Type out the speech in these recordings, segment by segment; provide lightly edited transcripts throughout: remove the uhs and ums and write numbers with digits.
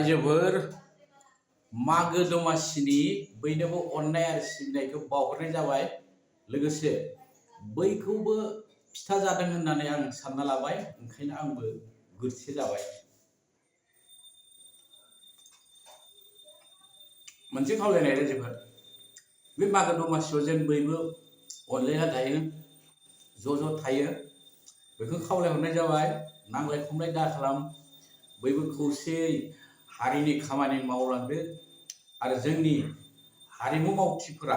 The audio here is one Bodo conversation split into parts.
रायजोफोर मागो दमासिनि बयनोबो अननाय आरो सिबिनायखौ बावहरनाय जाबाय। लोगोसे बैखौबो फिथा जादों होननानै आं सानना लाबाय, ओंखायनो आंबो गोरसे जाबाय। मोनसे खावलायनाय रायजोफोर, बे मागो दमासियाव जों बयबो अनलायना थायो, ज' थायो, बेखौ खावलायहरनाय जाबाय। नांलाय खमलाय दा खालाम, बयबो खौसेयै हारिनि खामानि मावलांदो आरो जोंनि हारिमु मावथिफोरा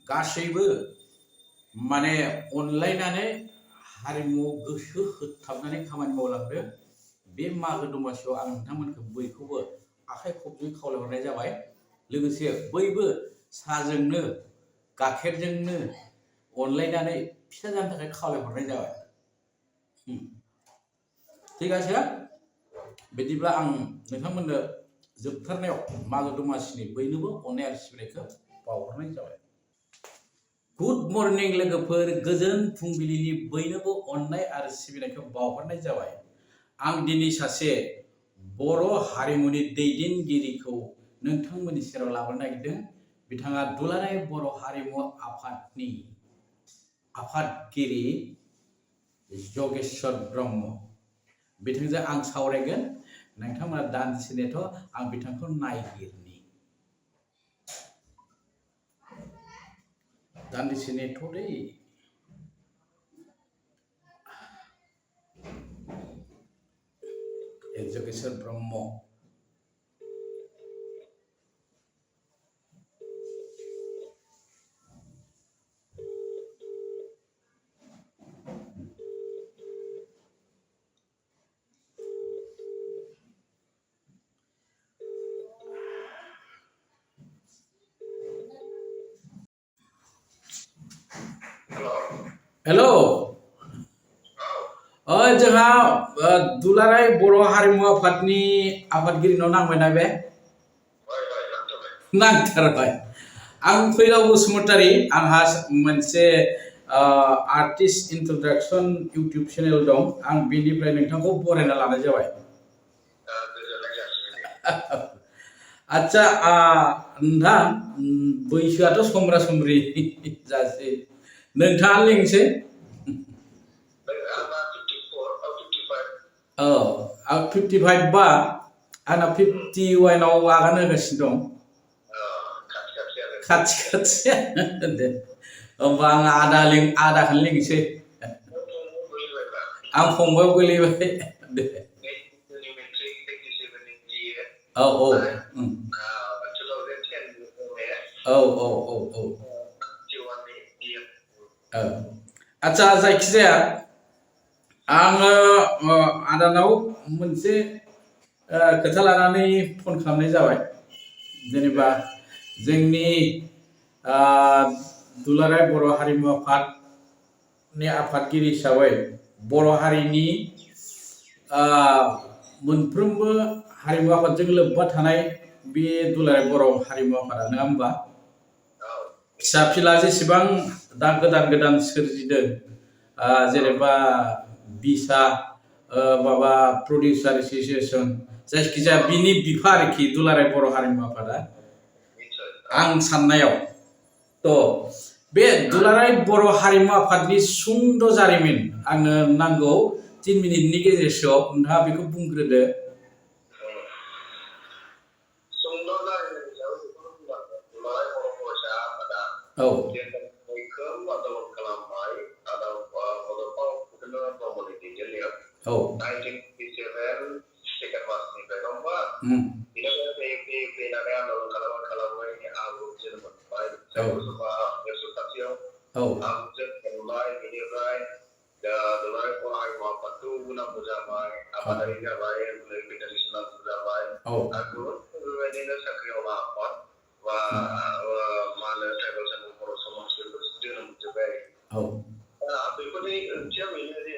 गासैबो माने अनलायनानै हारिमुआव गोसो होथाबनानै खामानि मावलांदो। बे मागो दमासियाव आं नोंथांमोनखौ बयखौबो आखाइ खबजों खावलायहरनाय जाबाय। लोगोसे बयबो साहाजोंनो गाइखेरजोंनो अनलायनानै फिथा जानो थाखाय खावलायहरनाय जाबाय। ठीक আছে, बिदिब्ला आं नोंथांमोननो जोबथारनायाव मागो दमासिनि बयनोबो अननाय आरो सिबिनायखौ बावहरनाय जाबाय। गुड मर्निं लोगोफोर, गोजोन फुंबिलिनि बयनोबो अननाय आरो सिबिनायखौ बावहरनाय जाबाय। आं दिनै सासे बर' हारिमुनि दैदेनगिरिखौ नोंथांमोननि सेराव लाबोनो नागिरदों। बिथाङा दुलाराय बर' हारिमु आफादनि आफादगिरि जगेश्वर ब्रह्म। बिथांजों आं सावरायगोन। नोंथांमोना दान्दिसे नेथ', आं बिथांखौ नायगिरनि। दान्दिसे नेथ' दै। जगेश्वर ब्रह्म। हेलो, जोंहा दुलाराय बर' हारिमु आफादनि आफादगिरिनाव नांबायना बे? नांथारबाय। आं फैलाव बसुमतारी, आंहा मोनसे आर्टिस्ट इन्ट्रडक्शन इउट्युब चेनेल दं। आं बेनिफ्राय नोंथांखौ बरायना लानाय जाबाय। आच्छा, नोंथां बैसोआथ' समब्रा समब्रि जासै, नोंथाङा लिंसै। आं 55 बा आंना 51आव आगान होगासिनो दं। खाथि दे, होमबा आं आदाखौनो लिंसै। आं फंबायाव गोलैबाय दे। औ आच्छा, जायखिजाया आङो आदानाव मोनसे खोथा लानानै फन खालामनाय जाबाय। जेनेबा जोंनि दुलाराय बर' हारिमु आफादनि आफादगिरि हिसाबै बर' हारिनि मोनफ्रोमबो हारिमु आफादजों लोब्बा थानाय बे दुलाराय बर' हारिमु आफादा, नङा होमबा? फिसा फिला जेसेबां दा गोदान सोरजिदों, जेनेबा बिसा माबा प्रडिउसार एस'सिएशन, जायखिजाया बिनि बिफा आरोखि दुलाराय बर' हारिमु आफादा। आं साननायाव बे दुलाराय बर' हारिमु आफादनि सुंद' जारिमिन आंनो नांगौ 3 मिनिटनि गेजेराव। नोंथाङा बेखौ बुंग्रोदो। औ औ 1957 सेकेन्ड मार्चनिफ्राय नङा होमबा? बेनिफ्राय फैनानै आन्दलन खालामै आं जोनोम मोनबाय। सभा देरस' खाथियाव आं जोनोम मोनबाय। बेनिफ्राय दुलाराय बर' हारिमु आफादखौ नांगौ जाबाय, आफादारि जाबाय, फेडारेसन नांगौ जाबाय, आरो बेबायदिनो साख्रिआवला आफाद बा मा होनो ट्राइबेल बर' समाज बेफोर जोनोम मोनजोब्बाय। बेफोरनि ओंथिया बेनो जे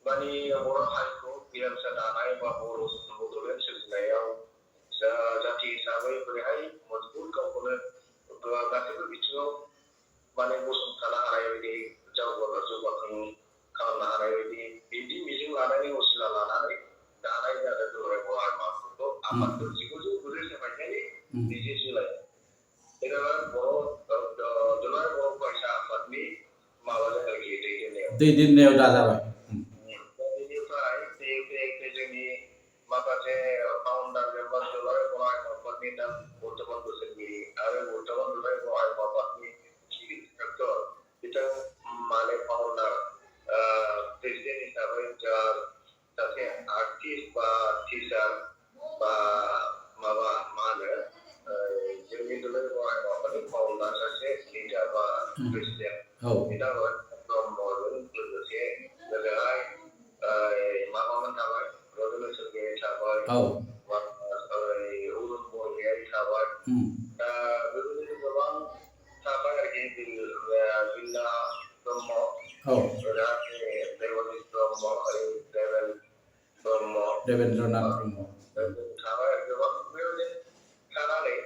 माने बर' हारिखौ गेरेमसा दानाय बा बर' बड'लेण्ड सोरजिनायाव जाथि हिसाबै बोरैहाय मजबुत गावखौनो गासैबो बिथिङाव माने गसंथानो हानाय बायदि जौगाखां खालामनो हानाय बायदि बिदि मिजिं लानायनि असिला लानानै दानाय जादों दुलाराय बर' हारिमु आफादखौ बिजिसिलाय जेनेबा दुलाराय बर' फरायसा आफादनि माबाजों आरोखि दैदेननायाव दाजाबाय। बेनिफ्राय जोंनि माखासे फाउन्डार एबा दुलाराय बर' हारिमु आफादनि दा बर्थमान बोसोरगिरि आरो बर्थमान दुलाराय बर' हारिमु आफादनि चिफ इन्सपेक्टर बिथां माने फाउन्डार प्रेसिडेन्ट हिसाबै सासे आर्टिस्ट बा टिचार बा माबा मा होनो जोंनि दुलाराय बर' हारिमु आफादनि फाउन्डार सासे लिडार बा प्रेसिडेन्ट बिथांमोन ब्रह्मजों लोगोसे ओजोंहाय माबामोन थाबाय रजन सरगयारि थाबाय अरुण बरगयारि थाबाय दा बेबायदिनो गोबां थाबाय आरोखि बिल्ला ब्रह्म देबजित ब्रह्म देवेन्द्रनाथ ब्रह्म थाबाय गोबां बेबायदिनो थानानै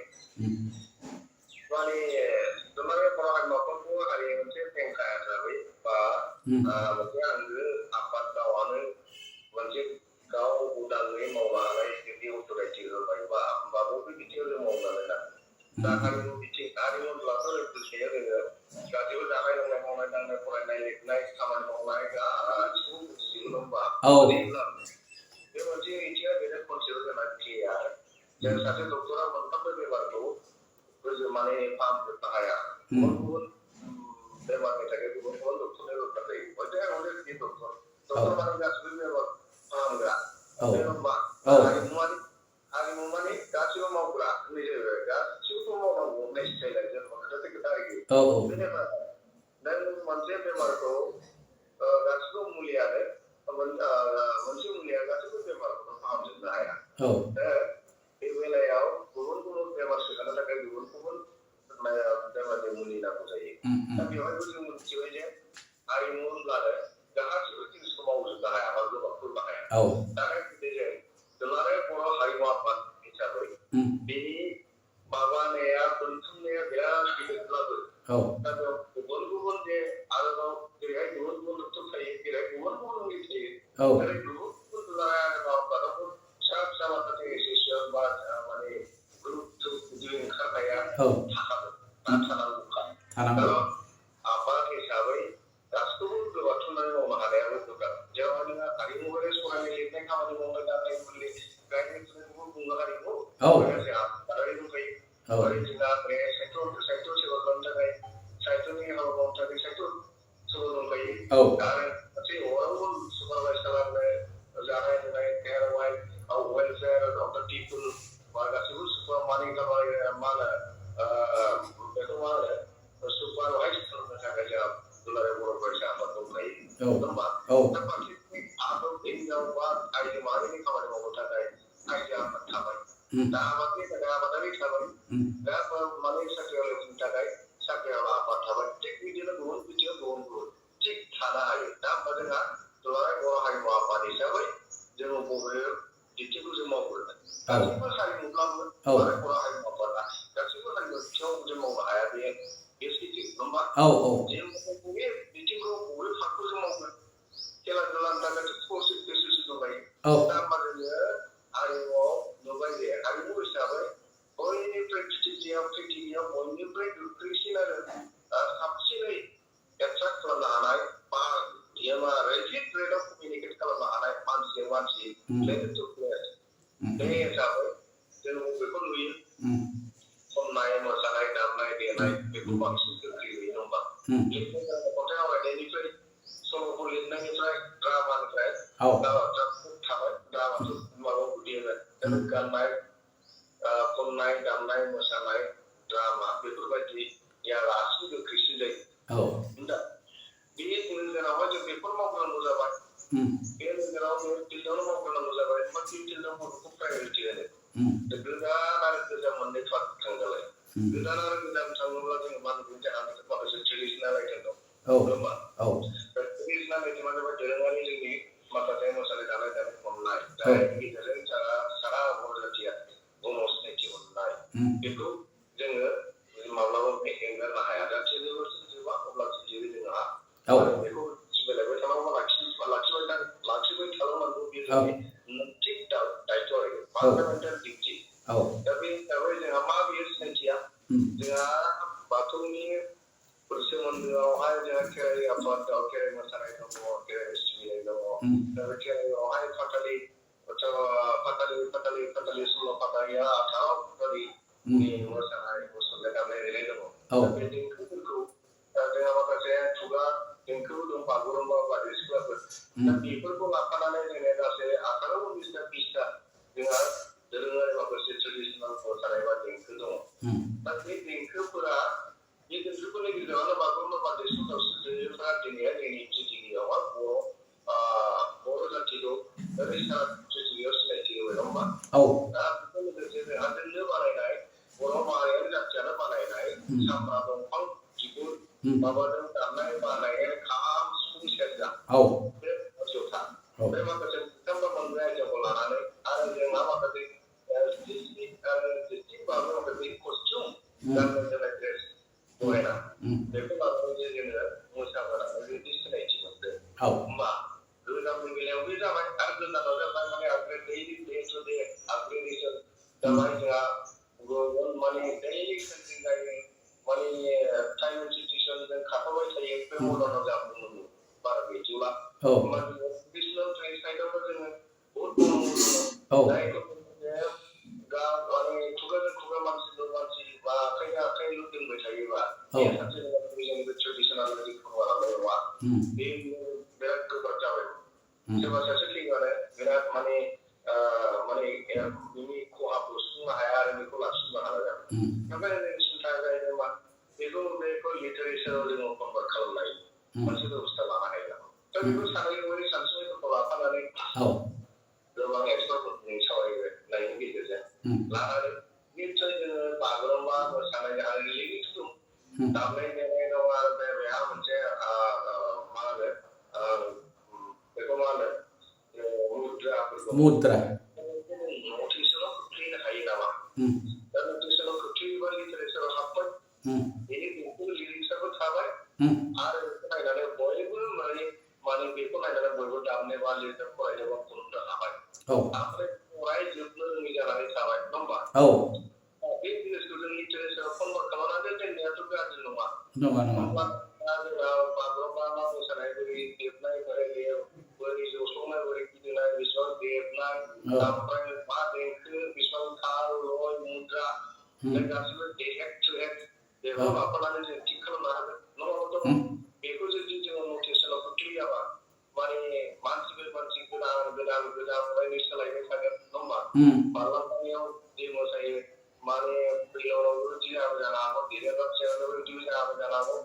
माने दुलाराय बर' हारिमु आफादखौ हारि मोनसे फेंखा हिसाबै बा मोनसे आंगो आफाद गावआनो मोनसे गाव उदाङै मावनो हानाय बिदि अथ'रिटि होबाय बा बबे बिथिङाव जों मावनानै दा हारिमु बिथिं हारिमु होनब्लाथ' लोगोसे जोङो गासैबो जानाय लोंनाय मावनाय दांनाय फरायनाय लिरनाय खामानि मावनाय गासिबो बुजिजोबो होनबा बे मोनसे ओंथिया बेनो कनसेप्ट गोनांथि आरो जों सासे डक्टरा मोनफ्रोमबो बेमारखौ माने फाहामजोबनो हाया गुबुन गुबुन बेमारनि थाखाय गुबुन गुबुन डक्टरनि दरकार जायो हयथ' आं हले बे डक्टर माने गासिबो बेमार फाहामग्रा बे होनबा हारिमु माने गासिबो मावग्रा होननाय जाहैबाय गासिबो मावनांगौ होननाय स्टाइला जेनेबा खोथा आरोखि जेनेबा नों मोनसे बेमारखौ गासिबो मुलियानो मोनसे मुलिया गासिबो बेमारखौ फाहामजोबनो हाया बे बेलायाव गुबुन गुबुन बेमार सोखानो थाखाय गुबुन गुबुन बेमारनि मुलि नांगौ जायो दा बेवहायबो जों मिथिबाय जे हारिमु होनब्लानो गासिबो जिनिसखौ मावजोबनो हाया बा गोबांफोरनो हाया दानि गेजेरजों दुलाराय बर' हारिमु आफाद हिसाबै बेनि माबानाया दोनथुमनाया बिराद गिदिरब्लाबो दा बेयाव गुबुन गुबुन जे आरोबाव जेरैहाय गुबुन गुबुन डक्टर थायो जेरै गुबुन गुबुन मुलि थायो जेरै गुबुन गुबुन दुलाराय हारिमु आफादावबो फिसा फिसा माखासे एसोसिएसन बा माने ग्रुप बिदि ओंखारनाया थानांगौखा खारन आफाद हिसाबै गासिखौबो गोबाथुमनानै मावनो हानायाबो गोब्राब जेराव नोङो हारिमुवारि फरायनाय लिरनाय खामानि मावनाय दांनाय मुलि गायनाय फुनायखौबो बुङो हारिमु लोगोसे आफादारि दंखायो ओरै जोंना साहित्य सेवा खालामनो थाखाय साहित्यनि हाबा मावनो थाखाय साहित्य सभा दंखायो आरो मोनसे अरावबो सुपारभाइज खालामनो जानाय लोंनाय केयारवाइज वेलफेयार अफ द पिपुल बा गासिबो माने मा होनो बेखौ मा होनो सुपारभाइज खालामनो थाखाय जोंहा दुलाराय बर' फरायसा आफाद दंखायो होनबा दा फारसेथिं आदब हिनजाव बा आइजो माहारिनि खामानि मावनो थाखाय आइजो आफाद थाबाय दा आबादनि थाखाय आबादारि थाबाय दा माने साख्रियावलाफोरनि थाखाय साख्रियावला आफाद थाबाय थिग बिदिनो गुबुन बिथिङाव गुबुन गुबुन थिग थानो हायो दा होनबा जोंहा दुलाराय बर' हारिमु आफाद हिसाबै जोङो बबे बिथिंखौ जों मावग्रोगोन गासैबो हारिमुब्लाबो दुलाराय बर' हारिमु आफादा गासैबो हारिमु बिथिङाव जों मावनो हाया बे सैथो नङा जों बबे बिथिंखौ बबे फारखौ जों मावगोन खेला दुलानि थाखाय स्पर्टस एसोसिएसन दंखायो दा होनबा जोङो हारिमुआव नुबाय जे हारिमु हिसाबै बयनिफ्राय पृथिबियाव बयनिफ्राय गोख्रैसिन आरो साबसिनै एट्राक्ट खालामनो हानाय बा रेपिड रेटआव कमिउनिकेट खालामनो हानाय मानसिजों मानसि प्लेस टु प्लेस बे हिसाबै जों बेखौ नुयो खननाय मोसानाय दामनाय देनाय बेखौ बांसिन गोख्रै नुयो नङा खन्थाइ आवरायनायनिफ्राय सल'खौ लिरनायनिफ्राय ड्रामानिफ्राय थाबाय ड्रामाथ' माबायाव गोग्लैबाय गाननाय खननाय दामनाय मोसानाय ड्रामा बेफोरबायदिया गासिबो गोख्रैसिन जायो दा बे नोजोरावहाय जों बेफोर मावग्रोनांगौ जाबाय बे नोजोराव बे फिल्डआवनो मावग्रोनांगौ जाबाय बा फिल्डआव बर'खौ प्रायरिटि होनो गोदान आरो गोजाम मोननै पार्ट थांजाबाय गोदान आरो गोजाम थाङोब्ला जोङो मा नुगोन जोंहा माखासे ट्रेडिसनेल आइटेम दं होमबा ट्रेडिसनेल आइटेमा जाबाय दोरोङारि जोंनि माखासे मोसानाय दानाय खननाय जायनि गेजेरजों सारा बर' जाथिया बुहुमाव सिनायथि मोननाय बेखौ जोङो माब्लाबा एंगारनो हाया दा ट्रेडिसनेल जोबा अब्लासो जोङो जोंहा बेखौ सिबिलायबाय थानांगौ लाखिबाय थानांगौ बे जोंनि मोनसे दायथ' आरो फान्डामेन्टेल डिउटि दा बे हिसाबै जोंहा मा बेयो सिनायथिया जोंहा बाथौनि सोमोन्दोआवहाय जोंहा खेराइ आफादाव खेराइ मोसानाय दङ, खेराइ सिबिनाय दङ। दा बे खेराइआवहाय फाथालि सल' फाथालिया 18 फाथालिनि मोसानाय मुसुरनाय दामनाय देनाय दङ। दा बे देंखोफोरखौ जोंहा माखासे खुगा देंखोबो दं, बागुरुम्बा बारदै सिख्लाफोर। दा बेफोरखौ लाफानानै जोङो गासै 18 19 20ता जोंहा दोरोङारि माखासे ट्रेडिसनेल मोसानाय बा देंखो दङ। दा बे देंखोफोरा बे देंखोफोरनि गेजेरावनो बागुरुम्बा बारदै सिख्ला सोद्रोमाफोरा दिनैहाय जोंनि पृथिबियावहाय बर' जाथिखौ सारा पृथिबियाव सिनायथि होबाय, नङा होमबा? दा बेजों लोगोसे जोंहा जोंनो बानायनाय बर' माहारियारि जाथियानो बानायनाय सामब्रा दंफां बिगुर माबाजों दामनाय बानायनाय खाम, सिफुं, सेरजा, बे जथा, बे माखासे मोनथाम मोनब्रै आयदाखौ लानानै आरो जोंहा माखासे माखासे कस्टिउम गाननाय जोमनाय ड्रेस बरायना बेखौ लानानै जोङो मोसाबोनानै बिदि सिनायथि मोनदों। होमबा गोजामनि बेलायाव बे जाबाय आरो गोदानाव जाबाय माने आपग्रेड आपग्रेडेसन जाबाय जोंहा गुबुन माने दैलि चेन्जिं जायो, माने टाइम सिचुएसन जों खारफाबाय थायो। बे मदार्नाव जाबोदोंमोन बारा गैथ'ला। होमबा जोङो ट्रेडिसनेल साइडआवबो जोङो बहुद मावनांगौ दङ। जायखौ माने खुगाजों खुगा मानसिजों मानसि बा आखाइजों आखाइल' दोनबाय थायोबा सानसे नङा जोंनि ट्रेडिसनेल बायदि खोमालांनाय नङा। बे बिराद गोब्राब जाबाय। सोरबा सासे लिगानो बिराद माने बिनि खहाखौ सुफुंनो हाया आरो बेखौ लाखिनो हाया जाबाय। ओमफ्राय जोंनि सिन्था जाहैबाय मा बेखौ लिटारेचाराव जोङो कनभार्ट खालामनाय मोनसे बेबस्था लानो हायो नामा? दा बेखौ सानै सानसुमैफोरखौ लाफानानै गोबां एक्सपार्टफोरनि सावरायनायनि गेजेरजों लानानै निश्चय जोङो बागुरुम्बा मोसानाय आरो लिरिक्स दं, दामनाय देनाय दं आरो बेहा मोनसे मा होनो बेखौ मा होनो मुद्रा नटिसआव खोख्लैनो हायो नामा? दा नटिसआव खोख्लैयोबा लिटारेचाराव हाबबाय, बेनि बेखौ लिरिक्सआबो थाबाय आरो बेखौ नायनानै बयबो माने बेखौ नायनानै बयबो दामनो बा लिरनो फरायनो बा खुलुमनो हाबाय। ओमफ्राय फरायजोबनो रोङि जानानै थाबाय, नङा होमबा? बे जिनिसखौ जों लिटारेचाराव कनभार्ट खालामनानै दोननायाथ' गाज्रि नङा। होमब्ला जोंहा बागुरुम्बा मोसानाय बोरै देबनाय बोरै जौस्रांनाय बोरै गिदिंनाय बेसेबां देबनाय ओमफ्राय मा देंखो बेसेबां ताल लय मुद्रा बे गासैबो हेड टु हेड बेखौ लाफानानै जों थिग खालामनो हागोन। नङाबाथ' बेखौ जुदि जोङो नटिसआव खोख्लैयाबा माने मानसि गोदान सोलायबाय थागोन, नङा होमबा? बारलांनायाव जि मोसायो माने फैलावबो जि जाबो जानो हागौ, देरगासेयावबो बिदि जाबो जानो हागौ,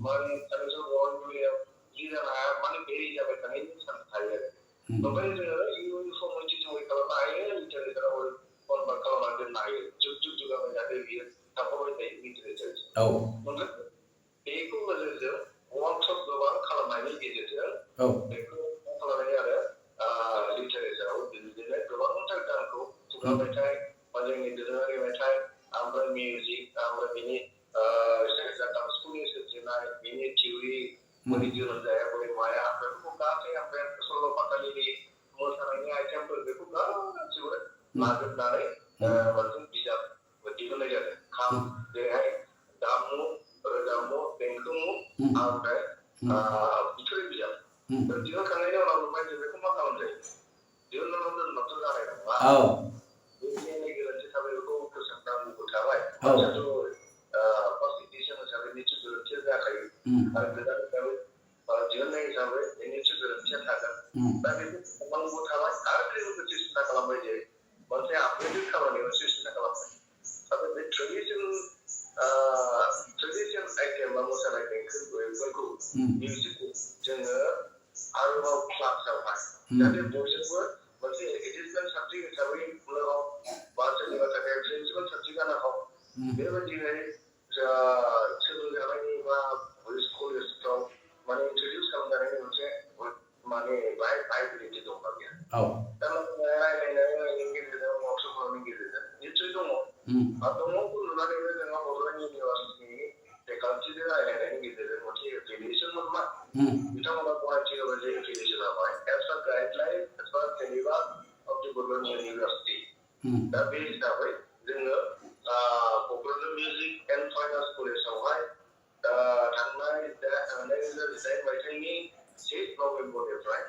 माने सानैसो बर'नि बेलायाव जि जानो हाया माने बेरि जाबाय थानायनि चान्स थायो आरो। ओमफ्राय जोङो इयुन समाव थिसुमै खालामनो हायो, लिटारेचाराव कनभार्ट खालामनानै दोननो हायो। जुग जुगाबै जाहाथे बियो थांफाबाय थायो लिटारेचार। ओमफ्राय बेखौ नोजोरजों वार्कशप गोबां खालामनायनि गेजेरजों बेखौ खालामनाय आरो लिटारेचाराव बिदिनो गोबांथार गानखौ खुगा मेथाइ बा जोंनि दोरोङारि मेथाइ ओमफ्राय मिउजिक ओमफ्राय बिनि सिफुंनि सोरजिनाय बिनि थिउरि बोरै जोनोम जाया बोरै माया बेफोरखौ गासै ओमफ्राय सल' बाथालिनि मोसानायनि आइटेमफोर बेखौ गासिबो लाजोबनानै मोनसे बिजाब दिहुननाय जादों। खाम जेरैहाय दाममु रोजाबमु देंखोमु ओमफ्राय बिथोरि बिजाब दिहुनखांनायनि उनाव ओमफ्राय जों बेखौ मा खालामजायो? दिहुननानै दोनबाथ' जानाय नङा। बेनि गोरोन्थि थाबाय बेखौ फोसाबनांगौ थाबाय। फार्स्ट एडिसन हिसाबै निश्चय गोरोन्थिया जाखायो आरो गोदान हिसाबै दिहुननाय हिसाबै निश्चय गोरोन्थिया थागोन। दा बेखौ खालामनांगौ थाबाय आरो लोगोसे सिन्था खालामबाय जे मोनसे आपग्रेडेड खामानि मोनसे सिन्था खालामबाय। आरो बे ट्रेडिसन आइटेम बा मोसानाय देंखोफोरखौ मिउजिकखौ जोङो आरोबाव क्लासआवहाय जाहाथे बयजोंबो मोनसे एडिसनेल साबजेक्ट हिसाबै उनाव बा सोरनिबा थाखाय प्रिन्सिपाल साबजेक्ट जानो हागौ बेबायदिहाय सोलोंजानायनि बा कलेजफ्राव माने इन्ट्रडिउस खालामजानायनि मोनसे माने बायबिलिटि दंना गैया? दा रायलायनायनि गेजेरजों वर्कशप खालामनायनि गेजेरजों निश्चय दङ। दङखौ नुनानैनो जोंहा बड'लेण्ड इउनिभार्सिटिनि फेकाल्टिजों रायलायनायनि गेजेरजों मोनसे एप्लिकेसन मोनबाय। बिथांमोना गनायथि होबाय जे एप्लिकेसन जाबाय as per guideline as per syllabus of the Bodoland university. दा बे हिसाबै जोङो क'क्राझार माइनास कलेजावहाय थांनाय मायथाइनि 6 नभेम्बरनिफ्राय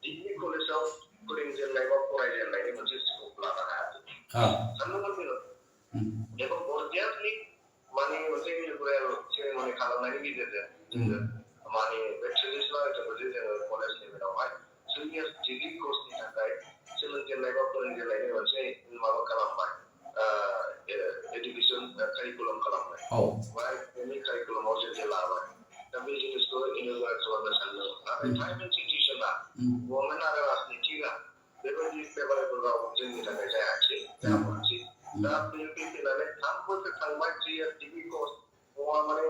डिग्री कलेजाव फोरोंजेननाय बा फरायजेननायनि मोनसे स्कप लानो हायाखै। सानदोंमोन जोङो बेखौ गरजियासलि माने मोनसे इन्टरभिउ सेरेमनि खालामनायनि गेजेरजों जोङो माने बे ट्रेडिशनेल आइटेमखौ जोङो कलेज लेभेलावहाय जुनियर डिग्री कर्सनि थाखाय सोलोंजेननाय बा फोरोंजेननायनि मोनसे माबा खालामबाय एडुकेसन कारिकुलाम खालामबाय ओमफ्राय बेनि कारिकुलामाव जों लाबाय दा बे जिनिसखौ इनोभेट खालामनो सानदों नाथाय टाइम एन्ड सिचुएसना गभर्नमेन्ट आरो राजनितिकआ बेबायदि फेभारेबल जोंनि थाखाय जायाखै जायाखै दा बे फैनानै 3 बोसोर थांबाय 3 इयार डिग्री कर्स माने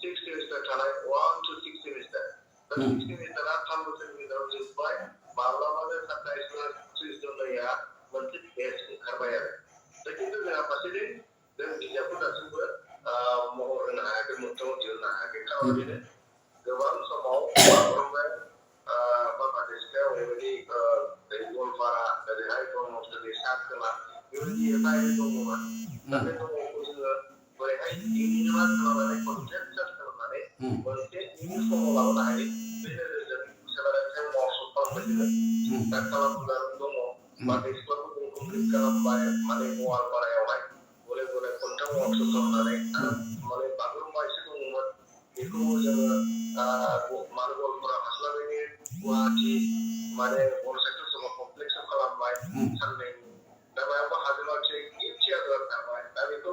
6 सेमिस्टार थानाय 1 to 6 सेमिस्टार दा 6 सेमिस्टारा 3 बोसोरनि गेजेराव जोबबाय माब्लाबानो 27 मास 30 जनया मोनसे बेच ओंखारबाय आरो दा खिन्थु जोंहा फारसेथिं जों बिजाबखौ दासिमबो महर होनो हायाखै मोगथाङाव दिहुननो हायाखै खारन बेनो गोबां समाव बागुरुम्बाया बांलादेशआव ओरैबायदि गवालपारा ओरैहाय ब्रह्मपुत्रनि सा खोला बेबायदि एफाएनै दङमोन दा बे दङखौ जोङो बोरैहाय इउनिभार्स खालामनानै कनसेन्सास खालामनानै मोनसे इउनिफर्माव लाबोनो हायो बे नोजोरजों सेलारेन्सआव वार्कशप खालामबाय जोङो दा खालामगासिनो दङ बांलादेशफ्राबो जों कमप्लिट खालामबाय माने गवालपारायावहाय गले गले खन्थाम वार्कशप खालामनानै आरो माने बागुरुम्बा एसे दङमोन बेखौ जोङो माने गवालपारा हास्लाबैनि गुवाहाटि माने बर' साहित्य सभा कमप्लेक्सआव खालामबाय साननै दा बेयावबो हाजोआखै थियाटार थाबाय दा बेखौ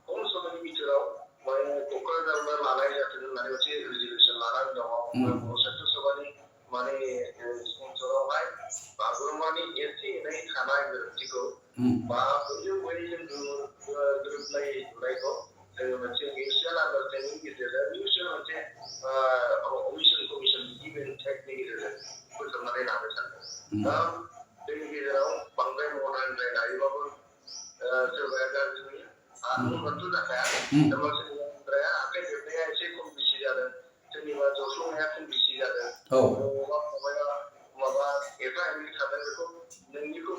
खम समनि बिथोराव माने क'क्राझारावनो लानाय जाथों होननानै मोनसे रेजलिउसन लानानै दङ बर' साहित्य सभानि माने स्पन्सरावहाय बागुरुम्बानि एसे एनै थानाय गोरोन्थिखौ बा बयजों गोरोबलायै नुनायखौ जोङो मोनसे मिउचुवेल आन्डारस्टेन्डिंनि गेजेरजों मिउचुवेल मोनसे कमिसन गिभ एन्ड टेकनि गेजेरजों फोजोबनानै लानो सानदों दा जोंनि गेजेराव बांद्राय मदार्नद्राय लायोबाबो सोरबाया गाज्रि नुयो आंथ' जाखाया सोरबा सोरनिया आखाइ देरनाया एसे खम बेसि जादों सोरनिबा जस्लंनाया खम बेसि जादों बबेबा फंबाया माबा एफा एनै थादों बेखौ नोंनिखौ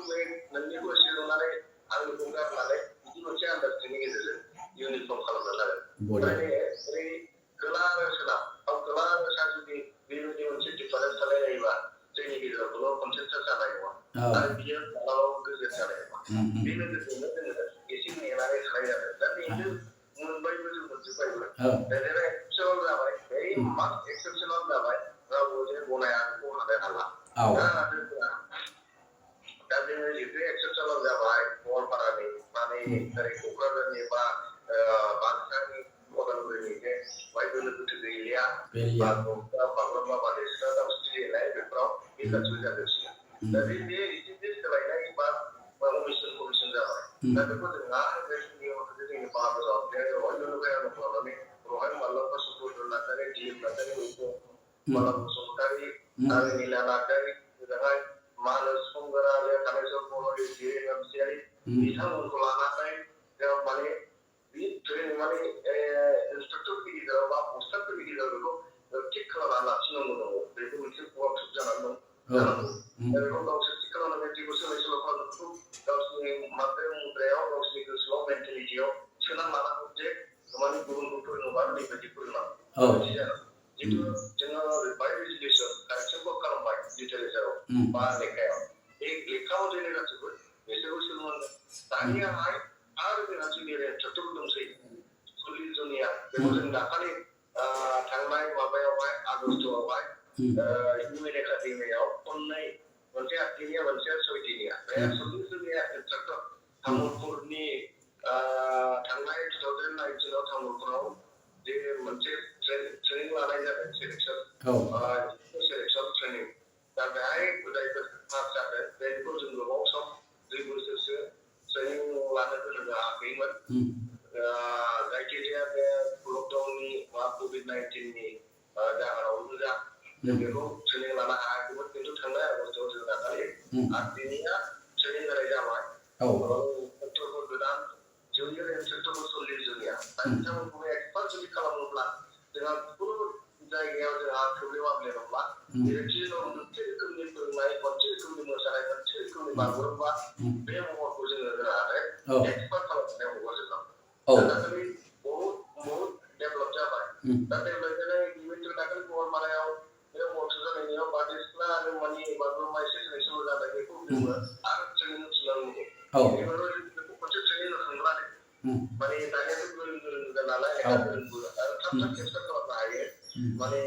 एसे रोंनानै आंनिखौ गारनानै बिदि मोनसे आन्डारस्टेन्डिंनि गेजेरजों इउनिफर्म खालामनो लागोन ओमफ्राय ओरै खोला आरो सोनाब खोला आरो सा जुदि बेबायदि मोनसे डिफारेन्स थालाय लायोबा जोंनि गेजेरावल' कनसेन्सास जानाय नङा आरो बियो मालाबाबो गोजोन जानाय नङा बे नोजोरजोंनो जोङो एसे नेनानै थानाय जादों दा नेनो मोनबायबो जों मोनजोब्बायबो दा एक्सेपसनेल जाबाय भेरि माच एक्सेपसनेल जाबाय रावबो जे गनाया बेखौ हानाय हाला दा जोङो जिहेतु एक्सेपसनेल जाबाय गवालपारानि माने ओरै क'क्राझारनि बा बाक्सानि उदालगुरिनि जे बायदि गोथौ गैलिया बागुरुम्बा बारदैसिख्ला दावस्रि गेलेनाय बेफोराव बे गासिबो जाजोबसिगोन दा बे एसे सोलायनाय बा कमिसन जाबाय दा बेखौ जोंहा जोंनि बाहागोआव खालामनानै रहाय माल्लाबा सुपुर नार्जारि दिलीप नार्जारि माला बसुमतारी आरो नीला नार्जारि ओजोंहाय मानस संगोरा कानेश्वर बर' जिरे नार्जारि बिथांमोनखौ लानानै जों माने बे ट्रेनिं माने इन्सट्राक्टरफोरनि गेजेराव बा पस्टारफोरनि गेजेराव बेखौ थिक खालामनानै लाखिनांगौ दङ बेखौ मोनसे वार्कशप जानानै दं जानांगौ दा बेखौ गावसोर थिक खालामनानै जेबो सोलाय सोल' खालामनायखौ गावसोरनि माबायाव मुद्रायाव गावसोरनि गोसोआव मेन्टेलिटियाव सोनानै लानांगौ जे माने गुबुनखौ फोरोङोबा ओरैबायदि फोरोंनांगौ बिदि जानांगौ जितु जोङो बाय रेजुलेसन कारेक्सनखौ खालामबाय लिटारेचाराव बा लेखायाव बे लेखायाव जोंनि गासैबो बिसोरखौ सोलोंनांगोन दानियाहाय आरो जोंहा जोंनि इन्सट्राक्टर दंसै 40 जनिया बेखौ जों दाखालि थांनाय माबायावहाय आगस्टआवहाय इउएन एकाडेमियाव खननै मोनसे 8 दिनिया मोनसे 6 दिनिया बे 40 जनिया इन्सट्राक्टर तामुलपुरनि थांनाय 2019 आव तामुलपुराव जे मोनसे ट्रेनिं लानाय जादों सेलेक्सन ट्रेनिं दा बेहाय जायफोर पास जादों बेखौ जों गोबाव सम 2 बोसोरसो ट्रेनिं लानो गोनां जायाखैमोन जायखिजाया बे लकडाउननि बा कभिड-19नि जाहोनावनो जा जों बेखौ ट्रेनिं लानो हायाखैमोन खिन्थु थांनाय आगस्टआव जों दाखालि 8 दिनिया ट्रेनिं होनाय जाबाय इन्सट्राक्टरफोर गोदान जुनियर इन्सट्राक्टरफोर 40 जनिया दा बिथांमोनखौ एक्सपार्ट जुदि खालामोब्ला जोंहा खुनु जायगायाव जोंहा थोब्ले माब्ले नंला मोनसे रोखोमनि फोरोंनाय मोनसे रोखोमनि मोसानाय मोनसे रोखोमनि बागुरुम्बा बे महरखौ जोङो होनानै एक्सपार्ट खालामनानै हगारजोबनांगौ दाखालि बहुत दा बेबायदिनो गिबियाव दाखालि गवालपारायाव बे मन्थ्रि जानायनियाव बारदैसिख्ला आरो माने बागुरुम्बा एसे सोलाय जाबाय बेखौ जोङो आरो ट्रेनिं होफिननांगौ बेफोरो बेखौ खनसे ट्रेनिं होखांब्लानो माने दानियाथ' गोरों गोरों नालाय लेखा गोरोंबो आरो थाब थाब केपचार खालामनो हायो माने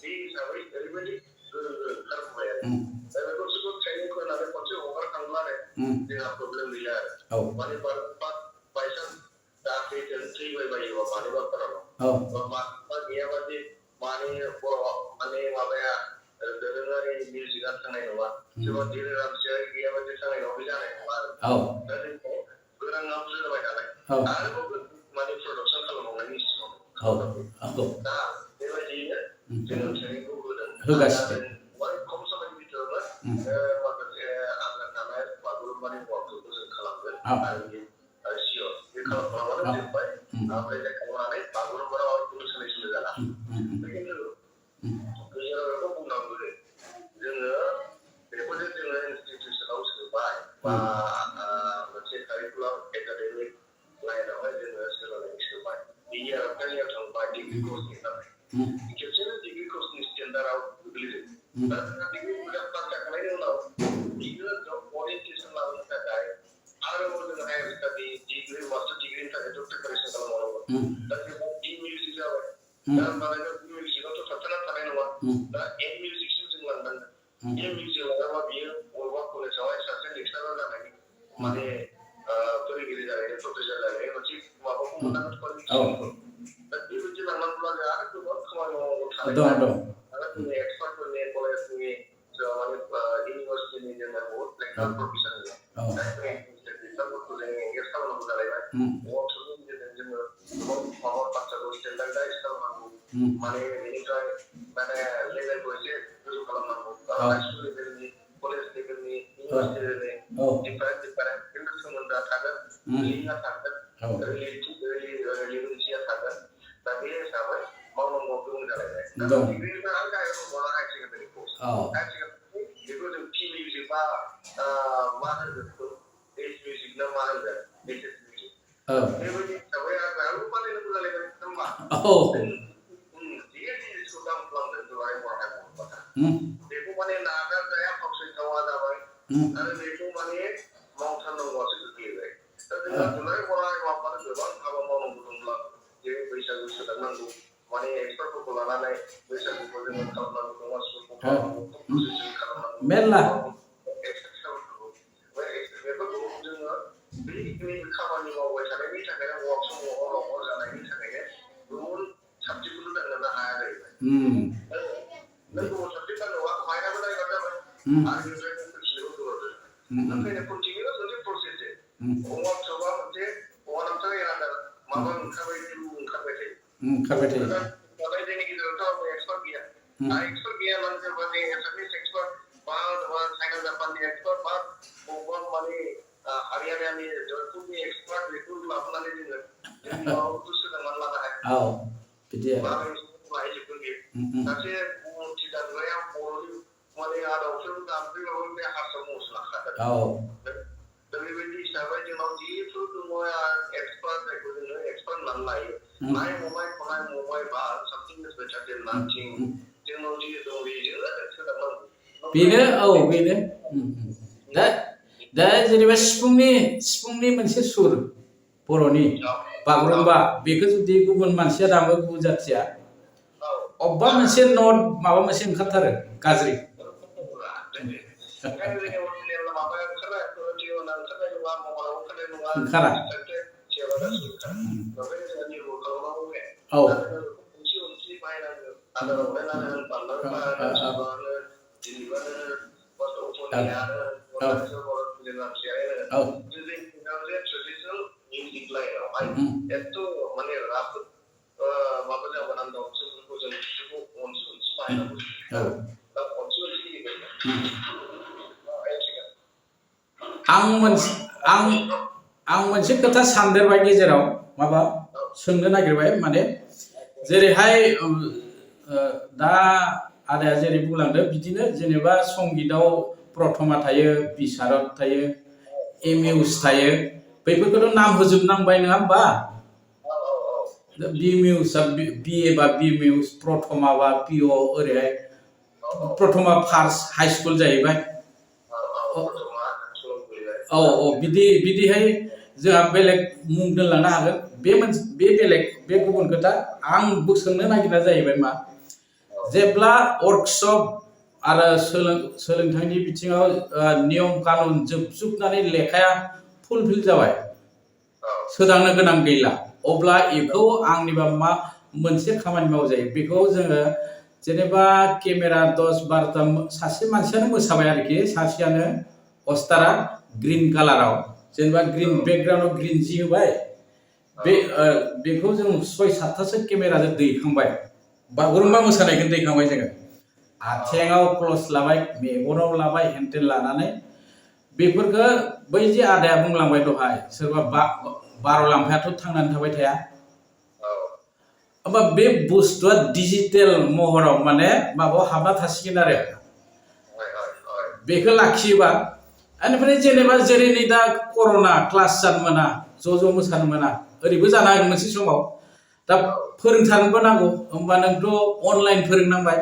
बे हिसाबै ओरैबायदि गोरों गोरों ओंखारबोबाय आरो दा बेखौ सुबुं ट्रेनिं होनानै खनसे हगारखांब्लानो जोंहा प्रब्लेम गैला आरो माने बायसान्स दा थैबाय बायोबा मानिबा फोराव मा गैयाबादि माने बर' माने माबाया दोरोङारि मिउजिकआ थांनाय नङा सोरबा धीरेरामसिया गैयाबादि थांनाय नङा बे जानाय नङा आरो दा जोंखौ गोरोङाबो जाबाय नालाय आरोबाव माने प्रडाक्सन खालामबावनायनि सिगाङाव दा बेबायदियैनो जोङो ट्रेनिंखौ होगासिनो खम समनि भितरावनो माखासे आद्रा थानाय बागुरुम्बानि वार्कशपखौ जों खालामगोन आरो सियर बे खालामखांनानै जोब्बाय ओमफ्राय खालामनानै बागुरुम्बायाव आरो सोलाय जाला बेखिन्थु गेजेराव बेखौ बुंनांगौ जे जोङो बेखौनो जोङो इनस्टिटिउसनाव सोबाय बा मोनसे कारिकुलाम एकाडेमिक लाइनावहाय जोङो सोलोंनाय सोबाय इयार आफ्टार इयार थांबाय डिग्री कर्सनि थाखाय खेबसेनो डिग्री कर्सनि स्टेन्डार्डआव गोग्लैदों दा जोंहा डिग्री पास जाखांनायनि उनाव बियो जब अरियेन्टेसन लानो थाखाय आरोबाव जों हायार स्टाडि डिग्री मास्टार डिग्रीनि थाखाय प्रिपारेसन खालामनांगौ दा जोंहा इ मिउजिक जाबाय दा मालाय इ मिउजिकआवथ' थाबथाना थानाय नङा दा एम मिउजिकसिम जों लांनांगोन एम मिउजिक लाङाबा बियो बबेबा कलेजावहाय सासे लेक्सारार जानायनि माने फोरोंगिरि जानायनि प्रफेसर जानायनि मोनसे माबाखौ मोननांगोन क्वालिफिकेसनखौ दा बेबायदि लांनांगौब्ला जों आरो गोबां खामानि मावनांगौ थालायबाय आरो जोंनि एक्सपार्टफोरनि कलेजनि माने इउनिभार्सिटिनि जोंना बहुत लेक्सार प्रफेसर दङ दा बिथांमोनखौ जों एंगेज खालामनांगौ जालायबाय वर्कशपनि गेजेरजों जोङो गोबां माबा बाथ्राखौ स्टेन्डार्डाइज खालामनांगौ माने बेनिफ्राय माने लेभेलखौ एसे गोजौ खालामनांगौ हाइ स्कुल लेभेलनि कलेज लेभेलनि इउनिभार्सिटि लेभेलनि डिफारेन्ट खिन्थु सोमोन्दोआ थागोन लिंकआ थागोन रिलेटिभिटिया थागोन दा बे हिसाबै मावनांगौ गोबां जालायबाय दा डिग्रीनिफ्राय आरो गाहायाव दङ higher secondary course higher secondary बेखौ जों पि मिउजिक बा मा होनो बेखौ एस मिउजिक ना मा होनगोन एस एस मिउजिक बेबायदि हिसाबै आरो बानायनांगौ जालायबाय होनबा जे जिनिसखौ दाम खालामदों दहाय बहाय बेखौ माने नागारनाया फावसयथावा जाबाय आरो बेखौ माने मावथारनांगौआसो गोग्लैबाय दा जोंहा दुलाराय बराय माबानो गोबां हाबा मावनांगौ दंब्ला जे बैसागु सोदांनांगौ माने एक्सपार्टफोरखौ लानानै बैसागुखौ जोङो खालामनांगौ दमासिफोरखौ खालामनांगौ कम्प'जिसन खालामनांगौ मेरला बेफोरखौ जोङो बेखिनि खामानि मावबाय थानायनि थाखायनो वर्कशप हर जानायनि थाखायनो गुबुन साबजेक्टखौनो दांनो हाया जाहैबाय नों गुबुन साबजेक्ट दांनोबा माइनाबो नायबानो जाबाय आरो बेनिफ्राय कम्पिटिसनखौ दौरावदो ओंखायनो कन्टिनिउस मोनसे प्रसेस वर्कशपआ मोनसे वान आफ्टार एनादार माबा ओंखारबाय थायो नाथाय जोंनि गेजेरावथ' आं एक्सपार्ट गैया आरो एक्सपार्ट गैया मानो होनोबा जों एसामिस एक्सपार्ट बा चाइना जापाननि एक्सपार्ट बा बबेबा माने हारियानानि जयपुरनि एक्सपार्ट बेखौ लाबोनानै जोङो जोंनि माबाखौ सोलोंनानै लानो हाया बिदि बाहायजोबगोन बेयो सासे मुरथि दामग्राया बर'नि माने आदावसो दामग्रायाबो बे हारसा मुंसो लाखागोन दा बेबायदि हिसाबै जोंनाव जिफोर दङ एक्सपार्ट जायखौ जोङो एक्सपार्ट होननानै लायो नाय मबाइ खनाय मबाइ बा सामथिं इज बेटार देन नाथिं जोंनाव जि दं बेजोंनो सोदांनांगौ बेनो दा जेनेबा सिफुंनि मोनसे सुर बर'नि बागुरुम्बा बेखौ जुदि गुबुन मानसिया दामो गुबुन जाथिया अबेबा मोनसे नट माबा मोनसे ओंखारथारो गाज्रि ओंखारा आं मोनसे खोथा सानदेरबाय गेजेराव माबा सोंनो नागिरबाय माने जेरैहाय दा आदाया जेरै बुंलांदों बिदिनो जेनेबा संगीतआव प्रथमा थायो बिसारद थायो एमिउस थायो बेफोरखौथ' नाम होजोबनांबाय नङा होमबा बिमिउसआ बिए बा बिमिउस प्रथमा बा पिअ ओरैहाय प्रथमा फार्स्ट हाइ स्कुल जाहैबाय बिदिहाय जोंहा बेलेग मुं दोनलांनो हागोन बे बेलेग बे गुबुन खोथा आं सोंनो नागिरनाया जाहैबाय मा जेब्ला वर्कशप आरो सोलोंथाइनि बिथिङाव नियम कानुन जोबजुबनानै लेखाया फुलफिल जाबाय सोदांनो गोनां गैला अब्ला बेखौ आंनिबा मा मोनसे खामानि मावजायो बेखौ जोङो जेनेबा केमेरा 10-12ता सासे मानसियानो मोसाबाय आरोखि सासेयानो अस्टारा ग्रीन कालाराव जेनेबा ग्रीन बेकग्राउन्डआव ग्रीन जि होबाय बेखौ जों 6-7तासो केमेराजों दैखांबाय बागुरुम्बा मोसानायखौ दैखांबाय जोङो आथिङाव क्लस लाबाय मेगनाव लाबाय हेन्टेल लानानै बेफोरखौ बै जे आदाया बुंलांबाय दहाय सोरबा बार'लाम्फायाथ' थांनानै थाबाय थाया होमबा बे बुस्थुआ डिजिटेल महराव माने माबायाव हाबना थासिगोन आरो बेखौ लाखियोबा बेनिफ्राय जेनेबा जेरै नै दा कर'ना क्लास जानो मोना ज' मोसानो मोना ओरैबो जानो हागोन मोनसे समाव दा फोरोंथारनोबो नांगौ होमबा नोंथ' अनलाइन फोरोंनांबाय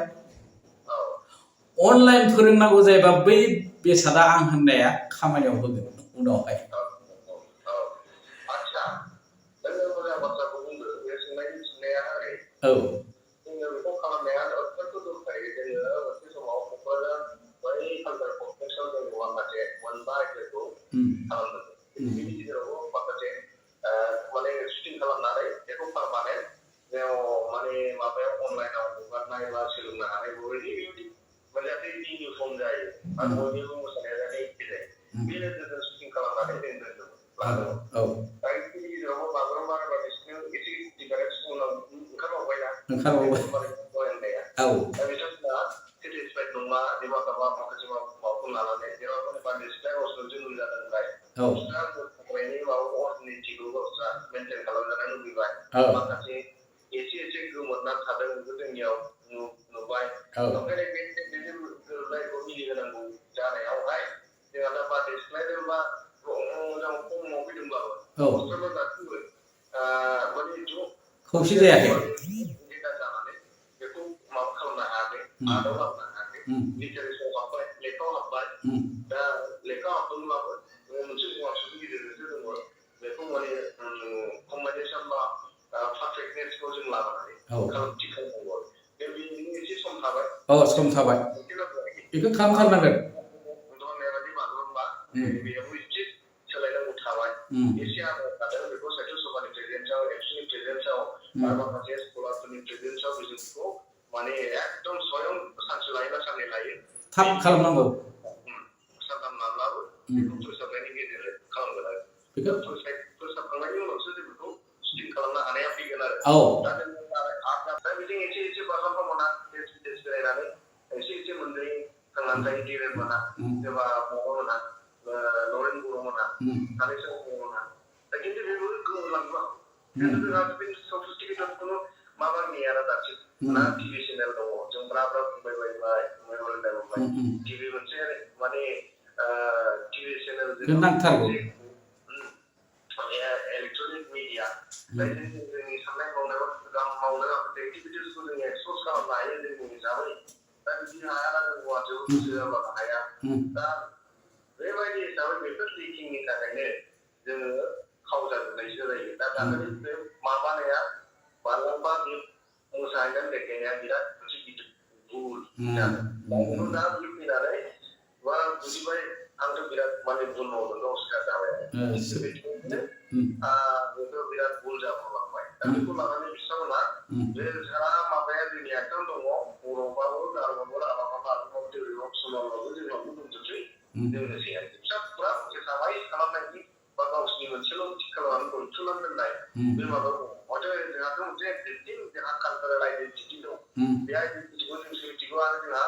अनलाइन फोरोंनांगौ जायोबा बै बेसादा आं होननाया खामानियाव होगोन उनावहाय जोङो बेखौ खालामनाया अत्यन्त दरखारि जोङो मोनसे समाव क'क्राझार बै कालचार कमप्लेक्सआव जों माखासे मोनबा आयदाखौ खालामदों बेनि गेजेरावबो माखासे माने शुटिं खालामनानै बेखौ पारमानेन्ट बेयाव माने माबायाव अनलाइनाव हगारनाय बा सोलोंनो हानाय बेबायदि जाहाथे इउनिफर्म जायो आरो बयनिबो मोसानाया जाहाथे एखे जायो बे नोजोरजों शुटिं खालामनानै जों दोनदोंमोन दा बेनि गेजेरावबो बागुरुम्बा बायदिसिना एसे दिफारेन्स उनाव ओंखारबावबाय दा दा बिथांमोना सेटिसफाइड नङा जेनेबा माखासे माबाखौ लानानै जेनेबा बारदेसिफ्रा गावसोर जोनोम जादोंलाय गावस्रा फरायनायनि माबा अर्डिनेटिखौ गावस्रा मेनटेन खालामजानो लुबैबाय माखासे एसे गोमोरना थादों बेखौ जोंनियाव नुबाय ओंखायनो बेनि गोरोबनायखौ मिलिहोनांगौ जानायावहाय जोंहा दा बारदेसिफ्राय बा मोजां खमाव फैदोंब्लाबो गावस्राबो दासिमबो माने ज' खौसे जायाखै जानानै बेखौ माबा खालामनो हायाखै आदाव लाबोनो हायाखै लिटारेचाराव हाबबाय लेखायाव हाबबाय दा लेखायाव हाबदोंब्लाबो मोनसे वार्कशपनि गेजेरजोंसो जोङो बेखौ माने कम्बाइनेसन बा पारफेक्टनेसखौ जों लाबोनानै थि खालामनांगौ बेनि एसे सम थाबाय सम थाबाय बेखौ खालामथारनांगोन होननाय बायदि बागुरुम्बा बेयावबो एसे सोलायनांगौ थाबाय एसे आङो थादों बेखौ साहित्य सभानि प्रेसिडेन्टआव एबसुनि प्रेसिडेन्टआव आरो माखासे स्कलारफोरनि प्रेसिडेन्टआव बिसोरखौ माने एकदम स्वयं सानसे लायोबा साननै लायो थाब खालामनांगौ सानथाम लाब्लाबो बेखौ फोसाबनायनि गेजेरजों खालामगोन आरो बेखौ फोसाबखांनायनि उनावसो जों बेखौ शुटिं खालामनो हानाया फैगोन आरो दा दा बिदिनो एसे बारलाम्फा मोना स्टेज बेरायनानै एसे मोनजायो थांनानै थायो धीरेन मोना सोरबा माबा मोना नरेन बर' मोना कानेक्सन बर' मोना दा खिन्थु बेबो गोमोरलांबा खिन्थु जोंहा बे सफिस्टिकेटेड खुनु माबा गैया आरो दासिम ना टिभि चेनेल दङ जों ब्रा बुंबाय बायबाय टिभि मोनसे माने टिभि चेनेल नांथारगौ इलेक्ट्रनिक मिडिया जायजों जोंनि साननाय मावनाय मावनाय माखासे एक्टिभिटिसखौ जों एक्सप'ज खालामनो हायो जोंनि हिसाबै दा बिदि हायाना जों गुवाहाटियाव गोसो जाब्लाबो हाया दा बेबायदि हिसाबै बेफोर लिकिंनि थाखायनो जोङो खावजाजोबनायसो जायो दा दाखालि बे माबानाया बारलाम्फा बे मोसाहैनानै देखायनाया बिराद मोनसे गिदिर भुल जादों दा फैनानै बा बुजिबाय आंथ' बिराद माने भुल मावदों गावसोर जाबाय बेथ' बिराद भुल जाबावलांबाय दा बेखौ लानानै बिथांमोना बे सारा माबाया जोंनि आखायाव दङ बर'बाबो गारबाबो राभाबाबो आगुबाबो देवरिबाबो सल'बाबो जोंनावबो दंजोबसै दोननोसै आरो फिसा फुरा साबाय खालामनायनि बा गावसिनि मोनसेल' थि खालामनानै दोनथुमनानै दोननाय बे माबाखौ हयथ' जोंहाथ' मोनसे एक्जिस्टिं जोंहा कालचारेल आइडेन्टिटि दं बे आइडेन्टिटिखौ जों सोरथिखौ आरो जोंहा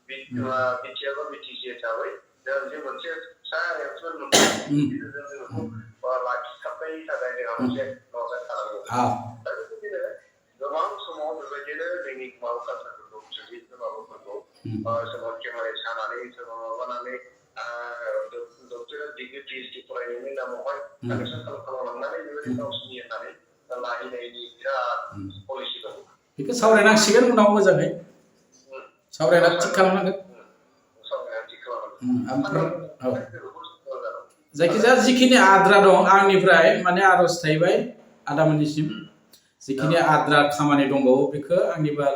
बिटिआर बा बिटिसि हिसाबै जोंहा मोनसे फिसा एक्सपेरिमेन्ट मोनबाय गेजेरजों जों बेखौ लाखिथाबनायनि थाखाय जोंहा मोनसे माबा खालामो दा बेबायदिनो गोबां समाव बेबायदिनो जोंनि माबा कालचारफोरखौ ट्रेडिसनेल माबाफोरखौ सोरबा केमेरा सानानै सोरबा माबानानै डक्टरेट डिग्रि पिएइचडि फरायनायनि नामावहाय कानेक्सन खालामलांनानै बेबायदि गावसिनि होननानै लाहैनायनि बिराद पलिसि दं। बेखौ सावरायनांसिगोन उनाव मोजाङै सावरायना थिग खालामनांगोन। ओमफ्राय जायखिजाया जिखिनि आद्रा दं आंनिफ्राय माने आर'ज थाहैबाय आदामोननिसिम जिखिनि आद्रा खामानि दंबावो बेखौ आंनिबा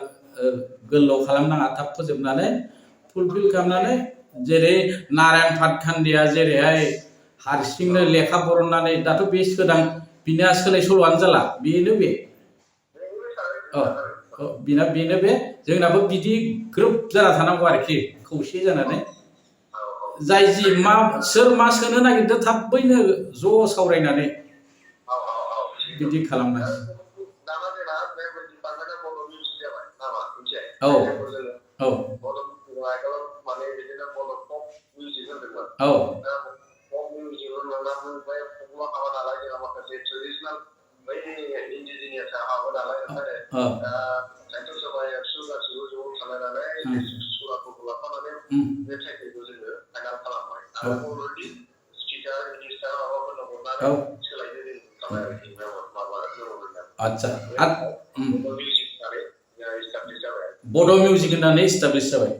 गोलाव खालामनाङा थाब फोजोबनानै फुलफिल खालामनानै जेरै नारायण भातखान्देया जेरैहाय हारसिंनो लेखा बरननानै दाथ' बे सोदां बिना सोलाय सोल'आनो जाला बेनो बे बेनो बे जोंनाबो बिदि ग्रोब जाना थानांगौ आरोखि खौसे जानानै जाय जि सोर मा सोनो नागिरदों थाबैनो ज' सावरायनानै बिदि खालामनांगौ। औ औ औ आच्छा बड' मिउजिक होननानै इस्टाब्लिश जाबाय।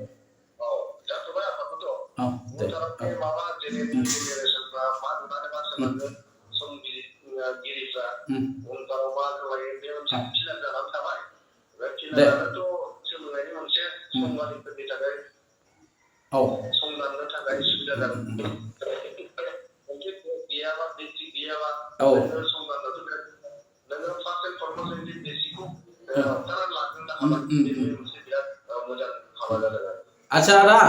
आच्छा आदा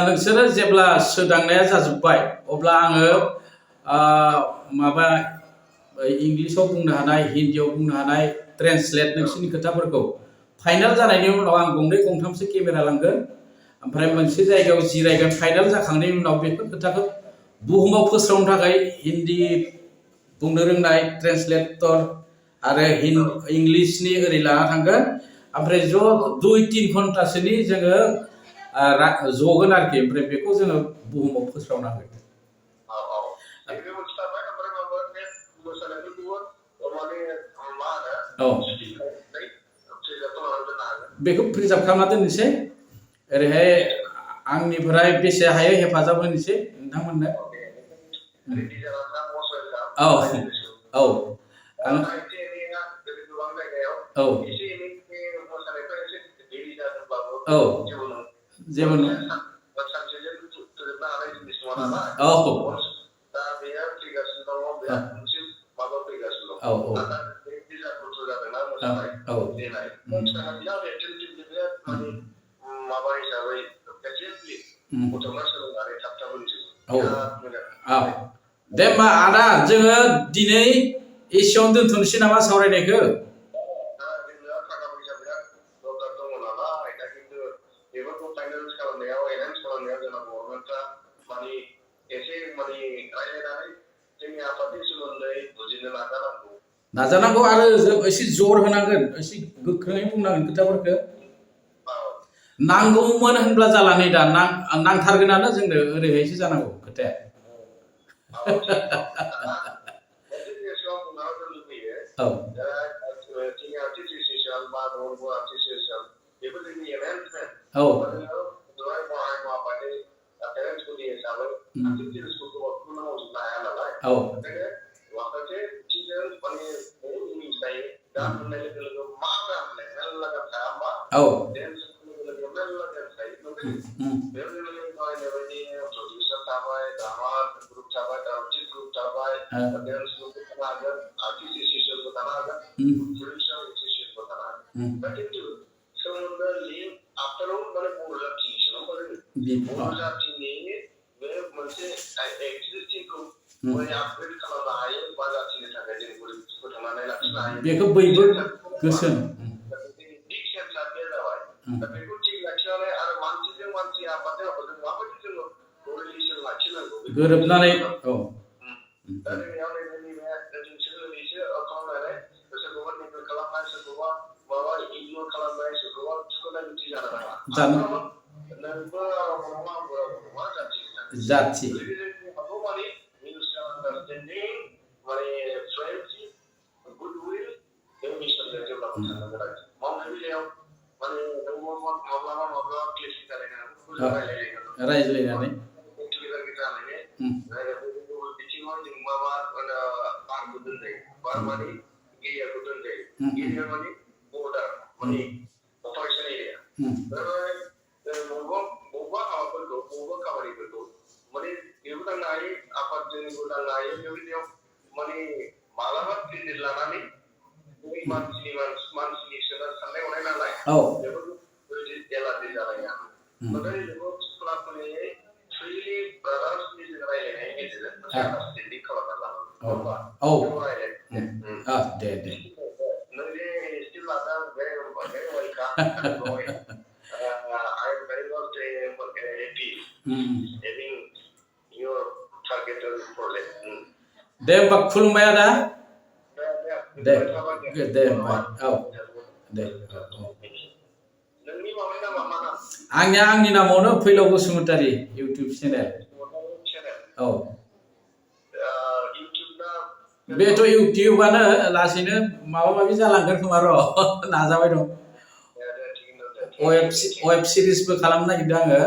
नोंसोरो जेब्ला सोदांनाया जाजोब्बाय अब्ला आङो माबा इंलिसाव बुंनो हानाय हिन्दीआव बुंनो हानाय ट्रेन्सलेट नोंसिनि खोथाफोरखौ फाइनाल जानायनि उनाव आं गंनै गंथामसो केमेरा लांगोन ओमफ्राय मोनसे जायगायाव जिरायगोन फाइनाल जाखांनायनि उनाव बेफोर खोथाखौ बुहुमाव फोस्रावनो थाखाय हिन्दी बुंनो रोंनाय ट्रेन्सलेटर आरो इंलिसनि ओरै लाना थांगोन ओमफ्राय ज' 2-3 घन्टासोनि जोङो जगोन आरोखि ओमफ्राय बेखौ जोङो बुहुमाव फोस्रावना होगोन। बेखौ प्रिजार्भ खालामना दोननोसै ओरैहाय आंनिफ्राय बेसे हायो हेफाजाब होनोसै नोंथांमोननो। औ औ औ जेबो नङा औ दे होमबा आदा जोङो दिनै एसेयावनो दोनथ'नोसै नामा सावरायनायखौ? नाजानांगौ आरो जों एसे जर होनांगोन एसे गोख्रोङै बुंनांगोन खोथाफोरखौ। नांगौमोन होनब्ला जाला नै दा नांथारगोनानो जोंनो ओरैहायसो जानांगौ खोथाया। औ औ बेखौ बयबो गोसो गोरोबनानै औ जाथि मावनाय बेलायाव माने माब्लाबा क्लेश जालायना रायज्लायनानै बिथिङाव जों मा बारखौ दोनजायो बार माने एरियाखौ दोनजायो एरिया माने बर्डार माने अपारेशन एरिया बबेबा हाबाफोरखौ बबेबा खामानिफोरखौ माने बेबो दांनो हायो आफादजोंबो दांनो हायो बेबायदियाव माने मालाबा क्रेडिट लानानै बै मानसिनि साननाय हनाय नालाय बेफोरखौ एलार्जि जालाया नाथाय बेखौ खुलाखुलियै फ्रिलि ब्रादार्सनि जों रायलायनायनि गेजेरजों मोनसे आन्डारस्टेन्डिं खालामना लानांगौ दे नों जे स्टिल लादा very welcome I am very much happy having your targeted project दे होमबा खुलुमबाय आदा दे दे नोंनि माबानि नामा मा नाम आंनि नामावनो फैलाव बसुमतारी इउटुब चेनेल बेथ' इउटुबानो लासैनो माबा माबि जालांगोन खोमा र' नाजाबाय दं वेब सिरिजबो खालामनो नागिरदों आङो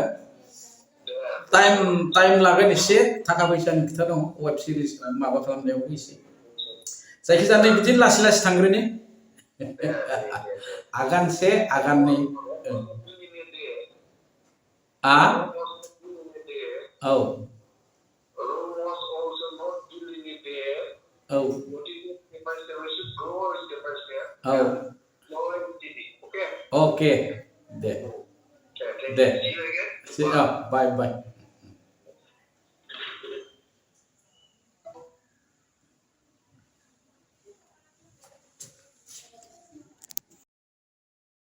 टाइम लागोन एसे थाखा फैसानि खोथा दं वेब सिरिज माबा खालामनायावबो एसे जायखिजाया नै बिदिनो लासै लासै थांग्रोनि आगानसे आगाननै ओके दे बाय